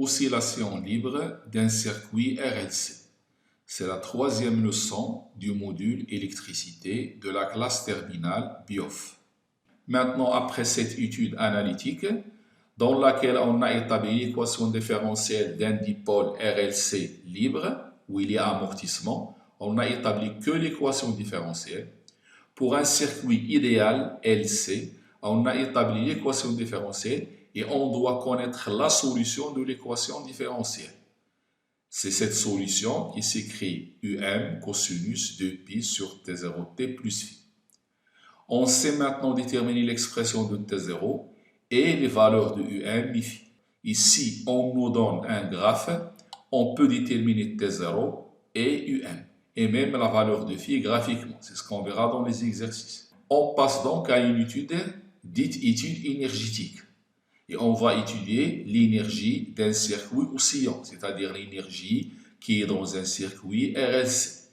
Oscillation libre d'un circuit RLC. C'est la troisième leçon du module électricité de la classe terminale BIOF. Maintenant, après cette étude analytique, dans laquelle on a établi l'équation différentielle d'un dipôle RLC libre, où il y a amortissement, on n'a établi que l'équation différentielle. Pour un circuit idéal LC, on a établi l'équation différentielle et on doit connaître la solution de l'équation différentielle. C'est cette solution qui s'écrit UM cosinus de pi sur T0t plus phi. On sait maintenant déterminer l'expression de T0 et les valeurs de UM mi phi. Ici, on nous donne un graphe, on peut déterminer T0 et UM, et même la valeur de phi graphiquement. C'est ce qu'on verra dans les exercices. On passe donc à une étude dite étude énergétique. Et on va étudier l'énergie d'un circuit oscillant, c'est-à-dire l'énergie qui est dans un circuit RLC.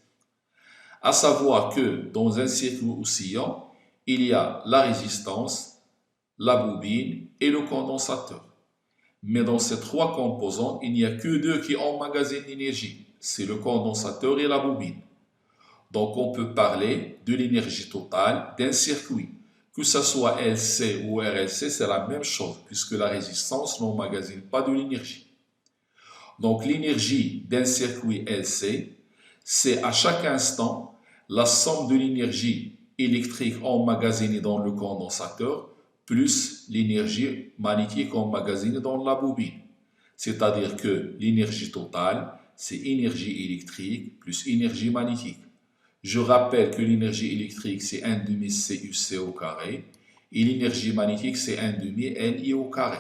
À savoir que dans un circuit oscillant, il y a la résistance, la bobine et le condensateur. Mais dans ces trois composants, il n'y a que deux qui emmagasinent l'énergie, c'est le condensateur et la bobine. Donc on peut parler de l'énergie totale d'un circuit. Que ce soit LC ou RLC, c'est la même chose, puisque la résistance n'emmagasine pas de l'énergie. Donc l'énergie d'un circuit LC, c'est à chaque instant la somme de l'énergie électrique emmagasinée dans le condensateur plus l'énergie magnétique emmagasinée dans la bobine. C'est-à-dire que l'énergie totale, c'est énergie électrique plus énergie magnétique. Je rappelle que l'énergie électrique, c'est 1 demi CUC au carré, et l'énergie magnétique, c'est 1 demi LI au carré.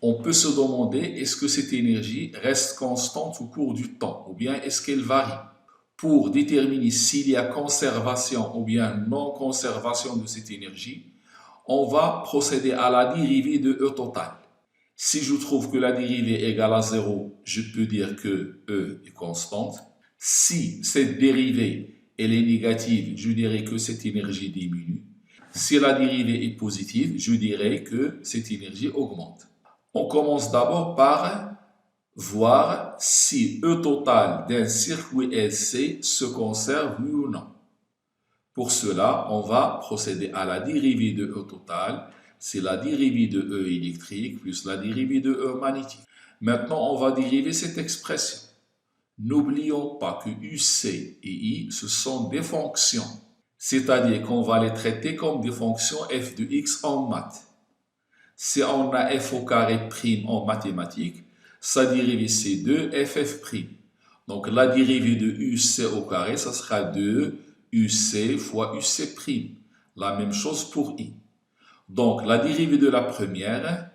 On peut se demander, est-ce que cette énergie reste constante au cours du temps, ou bien est-ce qu'elle varie? Pour déterminer s'il y a conservation ou bien non-conservation de cette énergie, on va procéder à la dérivée de E total. Si je trouve que la dérivée est égale à 0, je peux dire que E est constante. Si cette dérivée elle est négative, je dirais que cette énergie diminue. Si la dérivée est positive, je dirais que cette énergie augmente. On commence d'abord par voir si E total d'un circuit LC se conserve, oui ou non. Pour cela, on va procéder à la dérivée de E total. C'est la dérivée de E électrique plus la dérivée de E magnétique. Maintenant, on va dériver cette expression. N'oublions pas que UC et I, ce sont des fonctions. C'est-à-dire qu'on va les traiter comme des fonctions f de x en maths. Si on a f au carré prime en mathématiques, sa dérivée c'est 2ff prime. Donc la dérivée de UC au carré, ça sera 2 UC fois UC prime. La même chose pour I. Donc la dérivée de la première,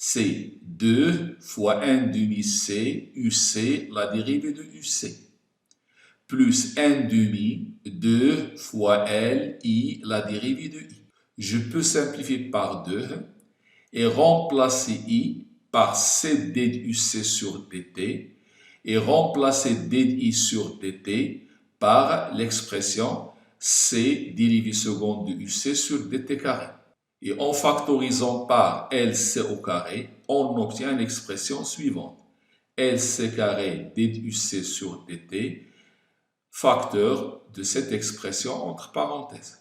c'est 2 fois 1 demi C UC, la dérivée de UC, plus 1 demi 2 fois L I, la dérivée de I. Je peux simplifier par 2 et remplacer I par C DUC sur dt et remplacer DI sur dt par l'expression C dérivée seconde de UC sur dt carré. Et en factorisant par LC au carré, on obtient l'expression suivante. LC carré DUC sur dt, facteur de cette expression entre parenthèses.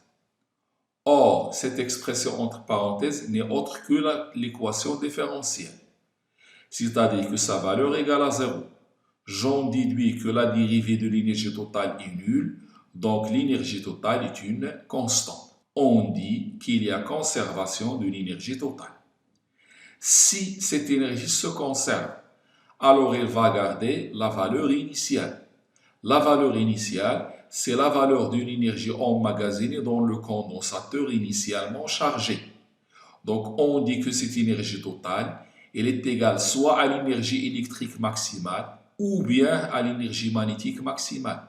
Or, cette expression entre parenthèses n'est autre que l'équation différentielle. C'est-à-dire que sa valeur est égale à 0. J'en déduis que la dérivée de l'énergie totale est nulle, donc l'énergie totale est une constante. On dit qu'il y a conservation de l'énergie totale. Si cette énergie se conserve, alors elle va garder la valeur initiale. La valeur initiale, c'est la valeur d'une énergie emmagasinée dans le condensateur initialement chargé. Donc on dit que cette énergie totale, elle est égale soit à l'énergie électrique maximale ou bien à l'énergie magnétique maximale.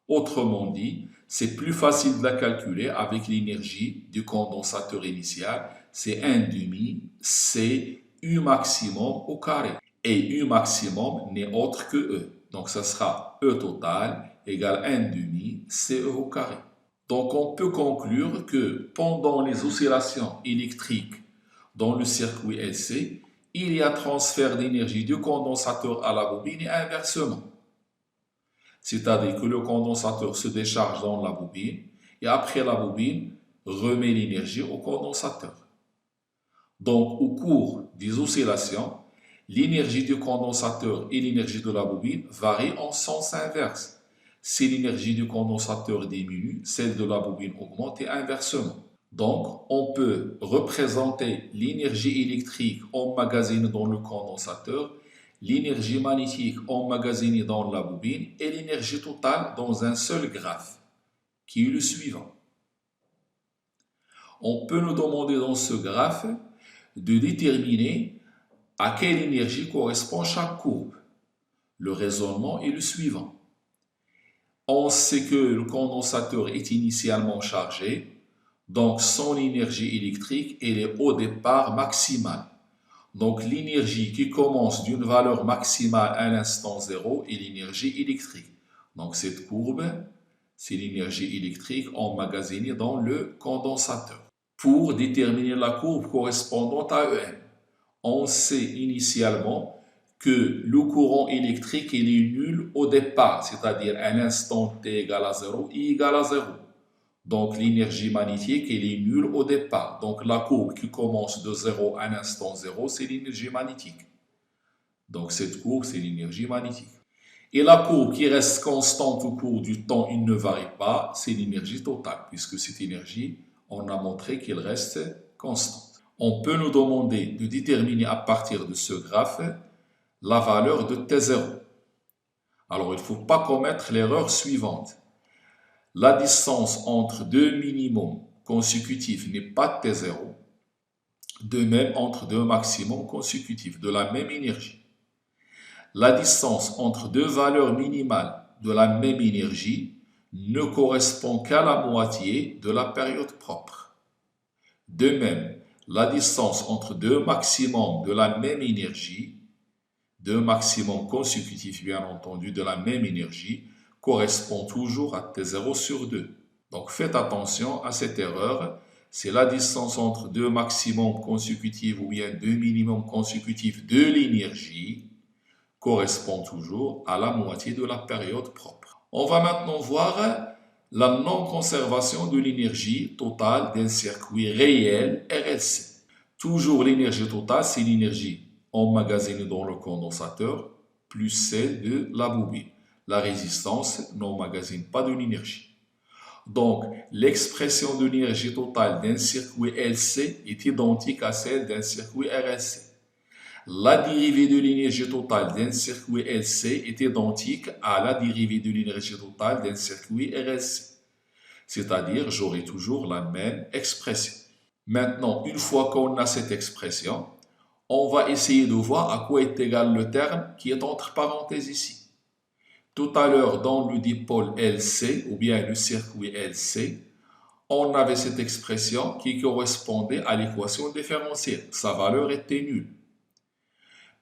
Autrement dit, c'est plus facile de la calculer avec l'énergie du condensateur initial, c'est 1 demi C U maximum au carré. Et U maximum n'est autre que E. Donc ça sera E total égale 1 demi CE au carré. Donc on peut conclure que pendant les oscillations électriques dans le circuit LC, il y a transfert d'énergie du condensateur à la bobine et inversement. C'est-à-dire que le condensateur se décharge dans la bobine et après la bobine remet l'énergie au condensateur. Donc, au cours des oscillations, l'énergie du condensateur et l'énergie de la bobine varient en sens inverse. Si l'énergie du condensateur diminue, celle de la bobine augmente et inversement. Donc, on peut représenter l'énergie électrique emmagasinée dans le condensateur, l'énergie magnétique emmagasinée dans la bobine et l'énergie totale dans un seul graphe, qui est le suivant. On peut nous demander dans ce graphe de déterminer à quelle énergie correspond chaque courbe. Le raisonnement est le suivant. On sait que le condensateur est initialement chargé, donc son énergie électrique elle est au départ maximale. Donc l'énergie qui commence d'une valeur maximale à l'instant 0 est l'énergie électrique. Donc cette courbe, c'est l'énergie électrique emmagasinée dans le condensateur. Pour déterminer la courbe correspondante à EM, on sait initialement que le courant électrique il est nul au départ, c'est-à-dire à l'instant t égale à 0, I égale à 0. Donc l'énergie magnétique elle est nulle au départ. Donc la courbe qui commence de 0 à l'instant 0, c'est l'énergie magnétique. Donc cette courbe, c'est l'énergie magnétique. Et la courbe qui reste constante au cours du temps, il ne varie pas, c'est l'énergie totale, puisque cette énergie, on a montré qu'elle reste constante. On peut nous demander de déterminer à partir de ce graphe la valeur de T0. Alors, il ne faut pas commettre l'erreur suivante. La distance entre deux minimums consécutifs n'est pas T0. De même, entre deux maximums consécutifs de la même énergie. La distance entre deux valeurs minimales de la même énergie ne correspond qu'à la moitié de la période propre. De même, la distance entre deux maximums de la même énergie, deux maximums consécutifs bien entendu de la même énergie, correspond toujours à T0 sur 2. Donc faites attention à cette erreur, c'est la distance entre deux maximums consécutifs ou bien deux minimums consécutifs de l'énergie correspond toujours à la moitié de la période propre. On va maintenant voir la non-conservation de l'énergie totale d'un circuit réel RLC. Toujours l'énergie totale, c'est l'énergie emmagasinée dans le condensateur plus celle de la bobine. La résistance n'emmagasine pas de l'énergie. Donc, l'expression de l'énergie totale d'un circuit LC est identique à celle d'un circuit RLC. La dérivée de l'énergie totale d'un circuit LC est identique à la dérivée de l'énergie totale d'un circuit RLC. C'est-à-dire, j'aurai toujours la même expression. Maintenant, une fois qu'on a cette expression, on va essayer de voir à quoi est égal le terme qui est entre parenthèses ici. Tout à l'heure, dans le dipôle LC, ou bien le circuit LC, on avait cette expression qui correspondait à l'équation différentielle. Sa valeur était nulle.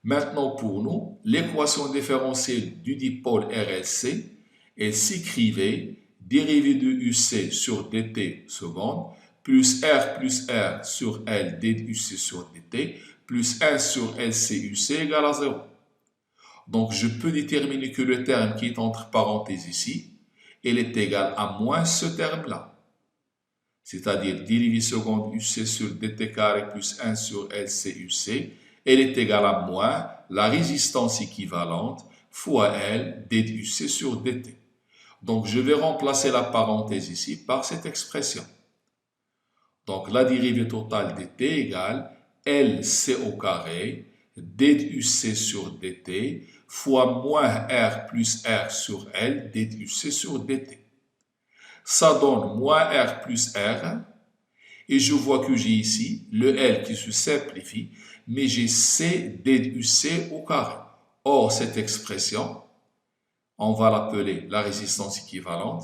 Maintenant, pour nous, l'équation différentielle du dipôle RLC, elle s'écrivait dérivée de UC sur dt seconde, plus R sur L dUC sur dt, plus 1 sur LCUC égale à 0. Donc, je peux déterminer que le terme qui est entre parenthèses ici, il est égal à moins ce terme-là. C'est-à-dire dérivée seconde UC sur dt carré plus 1 sur LCUC, elle est égale à moins la résistance équivalente fois L dUC sur dt. Donc, je vais remplacer la parenthèse ici par cette expression. Donc, la dérivée totale dt égale LC au carré dUC sur dt fois moins R plus R sur L dUC sur dt. Ça donne moins R plus R. Et je vois que j'ai ici le L qui se simplifie, mais j'ai C dUC au carré. Or, cette expression, on va l'appeler la résistance équivalente.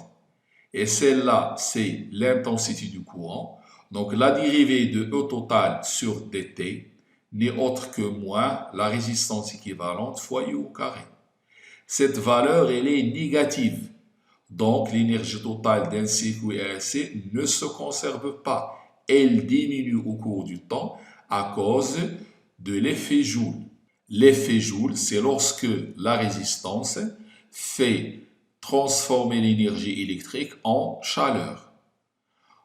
Et celle-là, c'est l'intensité du courant. Donc, la dérivée de E total sur dt n'est autre que moins la résistance équivalente fois U au carré. Cette valeur, elle est négative. Donc, l'énergie totale d'un circuit RLC ne se conserve pas. Elle diminue au cours du temps à cause de l'effet Joule. L'effet Joule, c'est lorsque la résistance fait transformer l'énergie électrique en chaleur.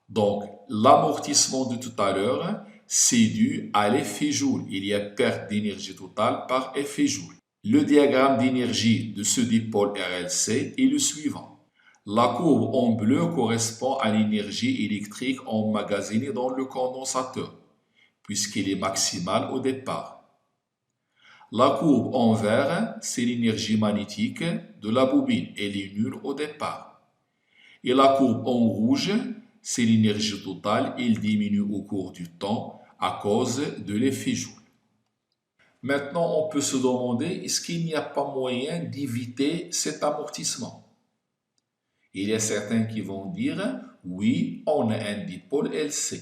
Donc, l'amortissement de tout à l'heure, c'est dû à l'effet Joule. Il y a perte d'énergie totale par effet Joule. Le diagramme d'énergie de ce dipôle RLC est le suivant. La courbe en bleu correspond à l'énergie électrique emmagasinée dans le condensateur, puisqu'elle est maximale au départ. La courbe en vert, c'est l'énergie magnétique de la bobine. Elle est nulle au départ. Et la courbe en rouge, c'est l'énergie totale. Elle diminue au cours du temps à cause de l'effet Joule. Maintenant, on peut se demander, est-ce qu'il n'y a pas moyen d'éviter cet amortissement? Il y a certains qui vont dire, oui, on a un dipôle LC.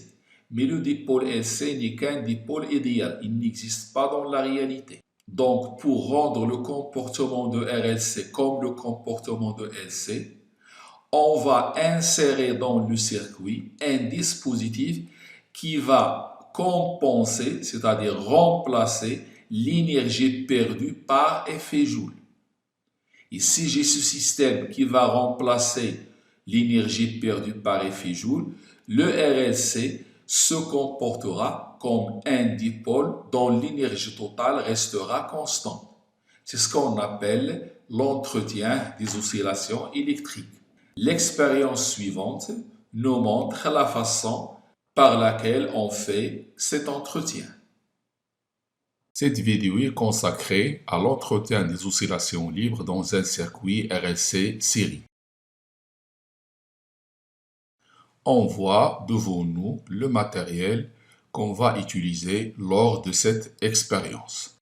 Mais le dipôle LC n'est qu'un dipôle idéal. Il n'existe pas dans la réalité. Donc, pour rendre le comportement de RLC comme le comportement de LC, on va insérer dans le circuit un dispositif qui va compenser, c'est-à-dire remplacer l'énergie perdue par effet Joule. Et si j'ai ce système qui va remplacer l'énergie perdue par effet Joule, le RLC se comportera comme un dipôle dont l'énergie totale restera constante. C'est ce qu'on appelle l'entretien des oscillations électriques. L'expérience suivante nous montre la façon par laquelle on fait cet entretien. Cette vidéo est consacrée à l'entretien des oscillations libres dans un circuit RLC série. On voit devant nous le matériel qu'on va utiliser lors de cette expérience.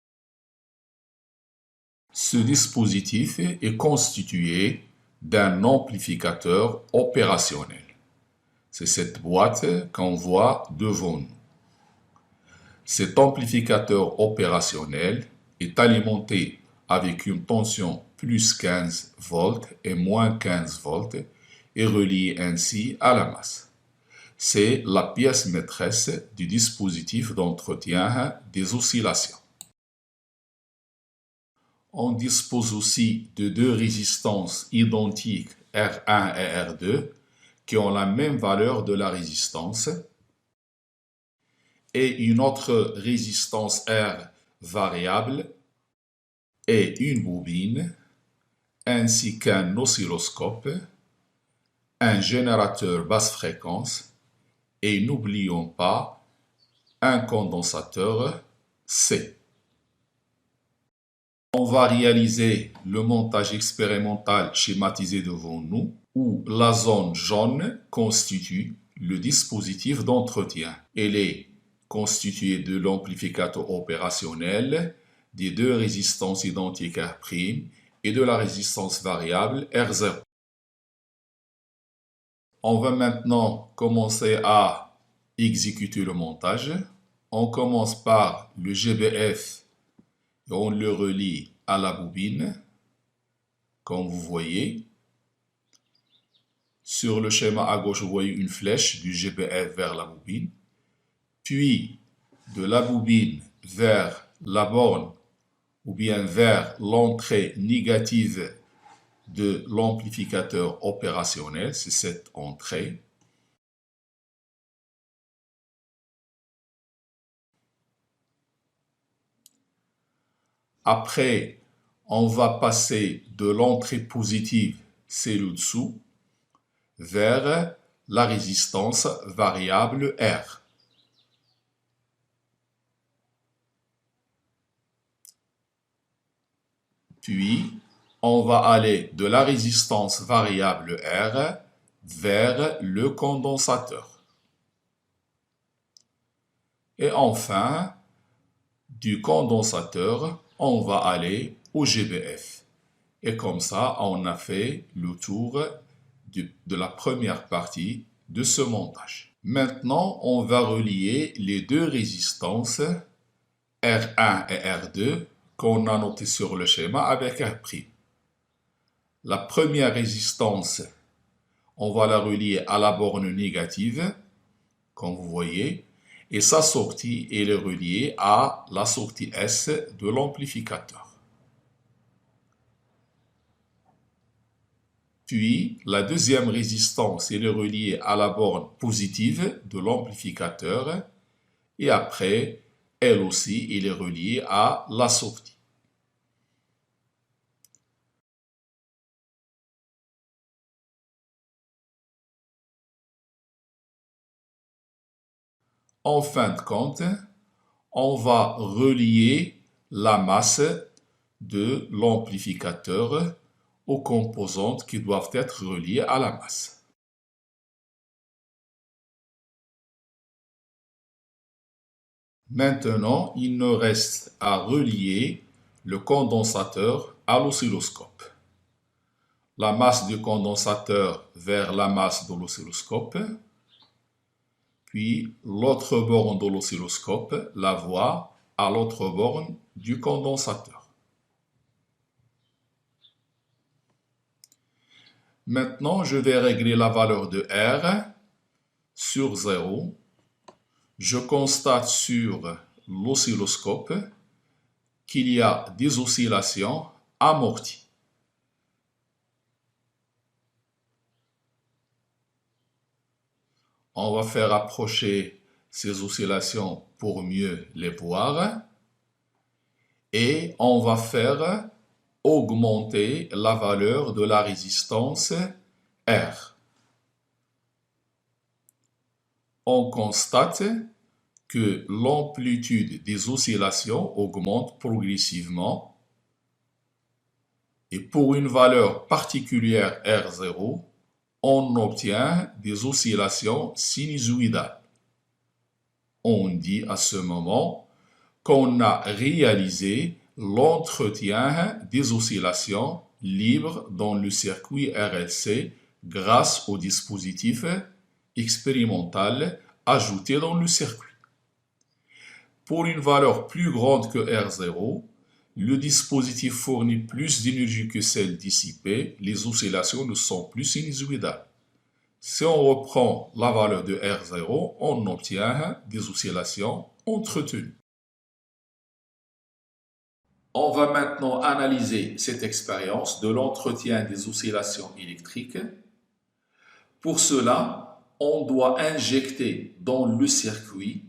Ce dispositif est constitué d'un amplificateur opérationnel. C'est cette boîte qu'on voit devant nous. Cet amplificateur opérationnel est alimenté avec une tension plus 15 volts et moins 15 volts et relié ainsi à la masse. C'est la pièce maîtresse du dispositif d'entretien des oscillations. On dispose aussi de deux résistances identiques R1 et R2 qui ont la même valeur de la résistance et une autre résistance R variable et une bobine ainsi qu'un oscilloscope, un générateur basse fréquence et n'oublions pas un condensateur C. On va réaliser le montage expérimental schématisé devant nous où la zone jaune constitue le dispositif d'entretien. Elle est constituée de l'amplificateur opérationnel, des deux résistances identiques R' et de la résistance variable R0. On va maintenant commencer à exécuter le montage. On commence par le GBF et on le relie à la bobine, comme vous voyez. Sur le schéma à gauche, vous voyez une flèche du GBF vers la bobine, puis de la bobine vers la borne ou bien vers l'entrée négative de l'amplificateur opérationnel, c'est cette entrée. Après, on va passer de l'entrée positive, c'est le dessous, vers la résistance variable R. Puis, on va aller de la résistance variable R vers le condensateur. Et enfin, du condensateur, on va aller au GBF. Et comme ça, on a fait le tour de la première partie de ce montage. Maintenant, on va relier les deux résistances R1 et R2 qu'on a noté sur le schéma avec R'. La première résistance, on va la relier à la borne négative, comme vous voyez, et sa sortie est reliée à la sortie S de l'amplificateur. Puis, la deuxième résistance est reliée à la borne positive de l'amplificateur et après, elle aussi, elle est reliée à la sortie. En fin de compte, on va relier la masse de l'amplificateur aux composantes qui doivent être reliées à la masse. Maintenant, il nous reste à relier le condensateur à l'oscilloscope. La masse du condensateur vers la masse de l'oscilloscope, puis l'autre borne de l'oscilloscope, la voie à l'autre borne du condensateur. Maintenant, je vais régler la valeur de R sur 0. Je constate sur l'oscilloscope qu'il y a des oscillations amorties. On va faire approcher ces oscillations pour mieux les voir. Et on va faire augmenter la valeur de la résistance R. On constate que l'amplitude des oscillations augmente progressivement et pour une valeur particulière R0, on obtient des oscillations sinusoïdales. On dit à ce moment qu'on a réalisé l'entretien des oscillations libres dans le circuit RLC grâce au dispositif expérimental ajouté dans le circuit. Pour une valeur plus grande que R0, le dispositif fournit plus d'énergie que celle dissipée, les oscillations ne sont plus sinusoïdales. Si on reprend la valeur de R0, on obtient des oscillations entretenues. On va maintenant analyser cette expérience de l'entretien des oscillations électriques. Pour cela, on doit injecter dans le circuit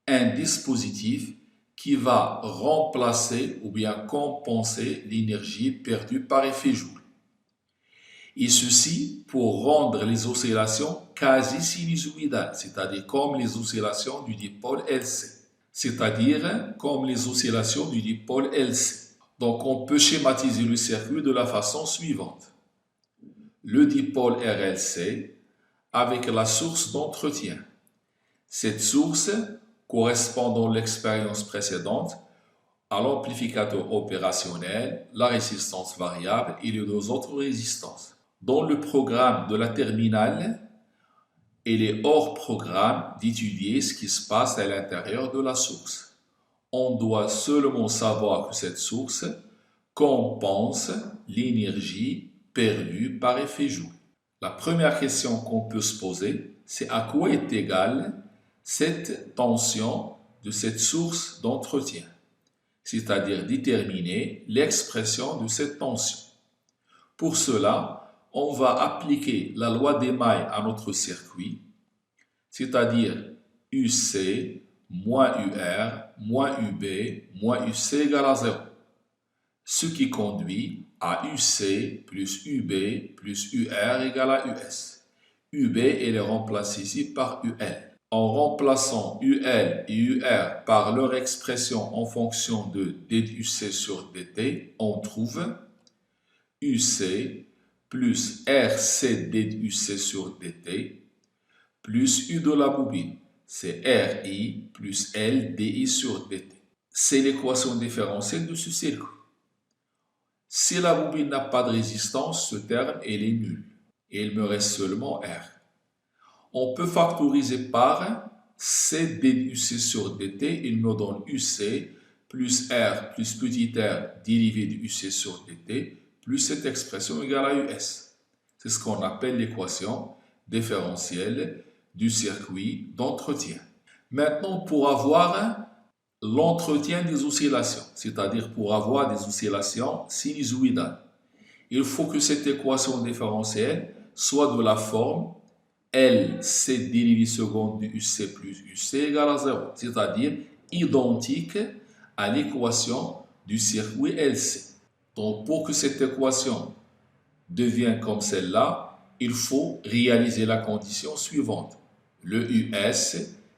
un dispositif qui va remplacer ou bien compenser l'énergie perdue par effet Joule. Et ceci pour rendre les oscillations quasi sinusoïdales, c'est-à-dire comme les oscillations du dipôle LC. C'est-à-dire comme les oscillations du dipôle LC. Donc on peut schématiser le circuit de la façon suivante. Le dipôle RLC avec la source d'entretien. Cette source correspond dans l'expérience précédente à l'amplificateur opérationnel, la résistance variable et les deux autres résistances. Dans le programme de la terminale, il est hors programme d'étudier ce qui se passe à l'intérieur de la source. On doit seulement savoir que cette source compense l'énergie perdue par effet Joule. La première question qu'on peut se poser, c'est à quoi est égale cette tension de cette source d'entretien, c'est-à-dire déterminer l'expression de cette tension. Pour cela, on va appliquer la loi des mailles à notre circuit, c'est-à-dire UC moins UR moins UB moins UC égale à 0, ce qui conduit à UC plus UB plus UR égale à US. UB est remplacé ici par UL. En remplaçant UL et UR par leur expression en fonction de dUC sur dt, on trouve UC plus RC dUC sur dt plus U de la bobine, c'est RI plus L dI sur dt. C'est l'équation différentielle de ce circuit. Si la bobine n'a pas de résistance, ce terme est nul et il me reste seulement R. On peut factoriser par C dUC sur dt, il me donne UC plus R plus petit r dérivé de UC sur dt plus cette expression égale à US. C'est ce qu'on appelle l'équation différentielle du circuit d'entretien. Maintenant, pour avoir l'entretien des oscillations, c'est-à-dire pour avoir des oscillations sinusoïdales, il faut que cette équation différentielle soit de la forme LC dérivé seconde de UC plus UC égale à 0, c'est-à-dire identique à l'équation du circuit LC. Donc, pour que cette équation devienne comme celle-là, il faut réaliser la condition suivante. Le US,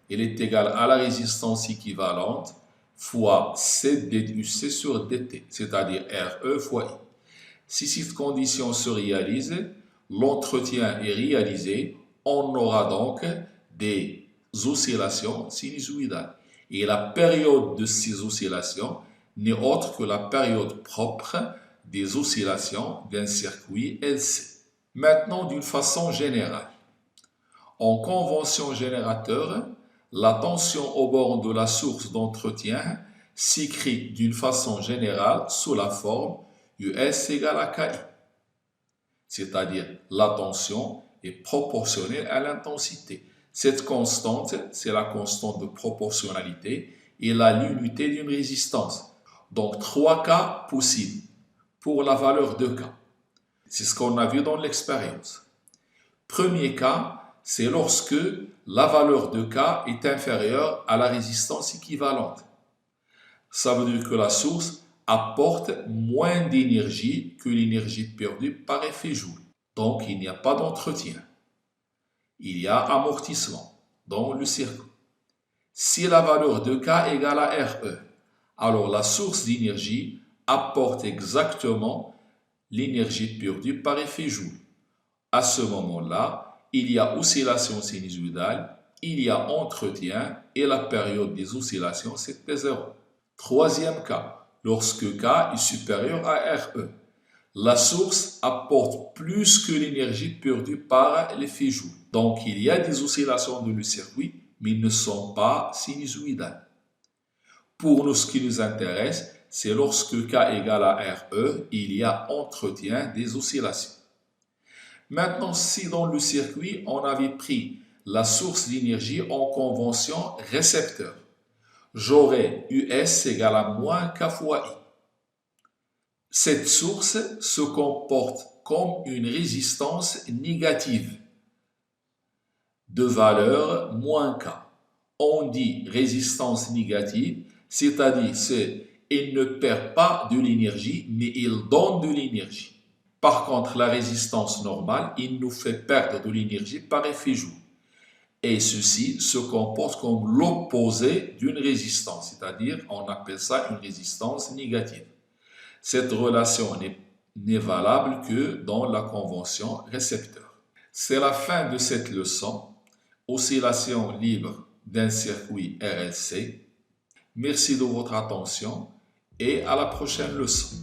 il est égal à la résistance équivalente fois C dUC sur dt, c'est-à-dire RE fois I. Si cette condition se réalise, l'entretien est réalisé, on aura donc des oscillations sinusoïdales. Et la période de ces oscillations n'est autre que la période propre des oscillations d'un circuit LC. Maintenant, d'une façon générale, en convention générateur, la tension au bord de la source d'entretien s'écrit d'une façon générale sous la forme US égale à KI, c'est-à-dire la tension est proportionnelle à l'intensité. Cette constante, c'est la constante de proportionnalité et l'unité d'une résistance. Donc, 3 cas possibles pour la valeur de K. C'est ce qu'on a vu dans l'expérience. Premier cas, c'est lorsque la valeur de K est inférieure à la résistance équivalente. Ça veut dire que la source apporte moins d'énergie que l'énergie perdue par effet Joule. Donc, il n'y a pas d'entretien. Il y a amortissement dans le circuit. Si la valeur de K égale à RE, alors la source d'énergie apporte exactement l'énergie perdue par effet Joule. À ce moment-là, il y a oscillation sinusoïdale, il y a entretien et la période des oscillations, c'est P0. Troisième cas, lorsque K est supérieur à RE, la source apporte plus que l'énergie perdue par l'effet Joule. Donc, il y a des oscillations dans le circuit, mais ils ne sont pas sinusoïdales. Pour nous, ce qui nous intéresse, c'est lorsque K égale à RE, il y a entretien des oscillations. Maintenant, si dans le circuit, on avait pris la source d'énergie en convention récepteur, j'aurais US égale à moins K fois I. Cette source se comporte comme une résistance négative de valeur moins K. On dit résistance négative, c'est-à-dire qu'elle ne perd pas de l'énergie, mais elle donne de l'énergie. Par contre, la résistance normale, il nous fait perdre de l'énergie par effet Joule. Et ceci se comporte comme l'opposé d'une résistance, c'est-à-dire on appelle ça une résistance négative. Cette relation n'est valable que dans la convention récepteur. C'est la fin de cette leçon. Oscillation libre d'un circuit RLC. Merci de votre attention et à la prochaine leçon.